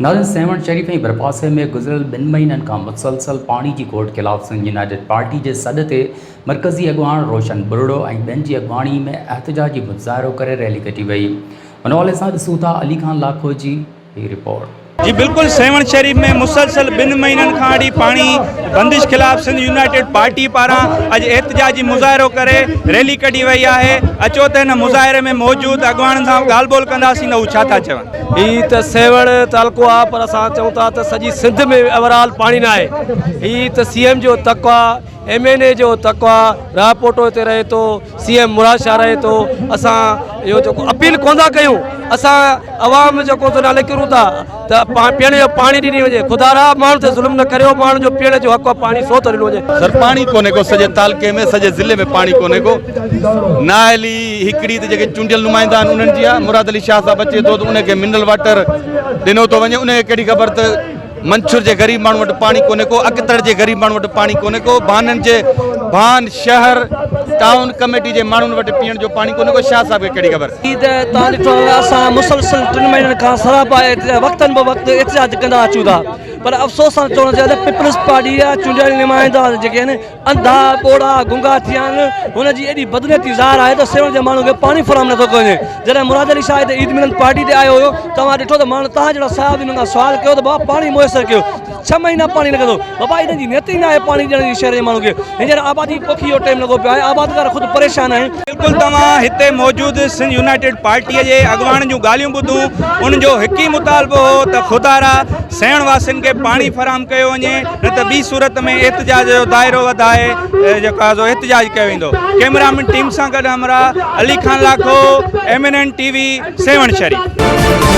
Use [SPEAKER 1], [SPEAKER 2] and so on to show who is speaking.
[SPEAKER 1] नाज़रीन, सेवन शरीफ ऐं बरपासे में गुज़िरियल 2 महीननि खां मुसलसल पाणी जी घोट ख़िलाफ़ सिंध यूनाइटेड पार्टी जे सॾ ते मरकज़ी अॻवान रोशन बुरड़ो ऐं ॿियनि जी अॻवानी में एहतजाजी मुज़ाहिरो करे रैली कढी वई। हुन हवाले सां ॾिसूं था अली खान लाखो जी हीअ रिपोर्ट।
[SPEAKER 2] जी बिल्कुल, सेवन शरीफ में मुसलसल 2 महीननि खां वठी पाणी बंदिश खिलाफ़ सिंध यूनाइटेड पार्टी पारां अॼु एहतजाजी मुज़ाहिरो करे रैली कढी वई आहे। अचो त हिन मुज़ाहिरे में मौजूद अॻवाननि सां ॻाल्हि ॿोल कंदासीं न हू छा था चवनि।
[SPEAKER 3] ही त सेवण तालुको आहे, पर असां चऊं था त सॼी सिंध में ओवरऑल पाणी न आहे। ही त CM जो तक़वा, MNA जो तक़वा, रापोटो हिते रहे थो, CM मुराद शाह रहे थो। असां इहो जेको अपील कोन था कयूं, असां अवाम जेको त नाले करूं था त पीअण जो पाणी ॾिनी वञे। ख़ुदा रा माण्हू ते ज़ुल्म न करियो, माण्हू जो पीअण जो हक़ आहे, पाणी छो त ॾिनो वञे।
[SPEAKER 4] सर पाणी कोन्हे को, सॼे तालुके में सॼे ज़िले में पाणी कोन्हे को। नाअहली हिकिड़ी त जेके चूंडियल नुमाइंदा आहिनि उन्हनि जी आहे। मुराद अली शाह साहिबु अचे थो त उनखे मिनरल वाटर ॾिनो थो वञे। उनखे कहिड़ी ख़बर त मंछूर जे ग़रीब माण्हू वटि पाणी कोन्हे को, अकतड़ जे ग़रीब माण्हू वटि पाणी कोन्हे को, भाननि जे भान शहर टाउन कमेटी जे माण्हुनि वटि पीअण जो पाणी कोन्हे को। शाह साहिब खे कहिड़ी ख़बर।
[SPEAKER 3] तव्हां ॾिठो असां मुसलसल 3 महीननि खां सरापा वक़्तनि ब वक़्तु एहतजाज कंदा अचूं था, पर अफ़सोस सां चवणु चाहियां त पीपल्स पार्टी जा चूंडियल नुमाइंदा जेके आहिनि अंधा ॿोड़ा गुंगा थिया आहिनि, हुनजी एॾी बदनीती ज़ाहिर आहे त सेवन जे माण्हू खे पाणी फराहम नथो कजे। जॾहिं मुराद अली शाह हिते ईद मिलन पार्टी ते आयो हुयो, तव्हां ॾिठो त माण्हू तव्हां जहिड़ा साहिब हिन खां सुवाल कयो त बाबा पाणी मुयसरु कयो। 6 महीना पाणी न कंदो बाबा, हिन जी नियत ई न आहे पाणी ॾियण जी शहर जे माण्हू खे। हींअर आबादी पोखी जो टाइम लॻो पियो आहे, आबादकार ख़ुदि परेशान आहिनि।
[SPEAKER 2] बिल्कुलु, तव्हां हिते मौजूद सिंध यूनाइटेड पार्टीअ जे अॻवान जूं ॻाल्हियूं ॿुधूं। उनजो हिकु ई मुतालबो हो त खुदारा सेण वासियुनि खे पाणी फराहम कयो वञे, न त ॿी सूरत में एहतजाज जो दाइरो वधाए जेको आहे एहतजाज कयो वेंदो। कैमरामैन टीम सां गॾु हमरा अली खान लाखो, MNN TV, सेवन शरीफ।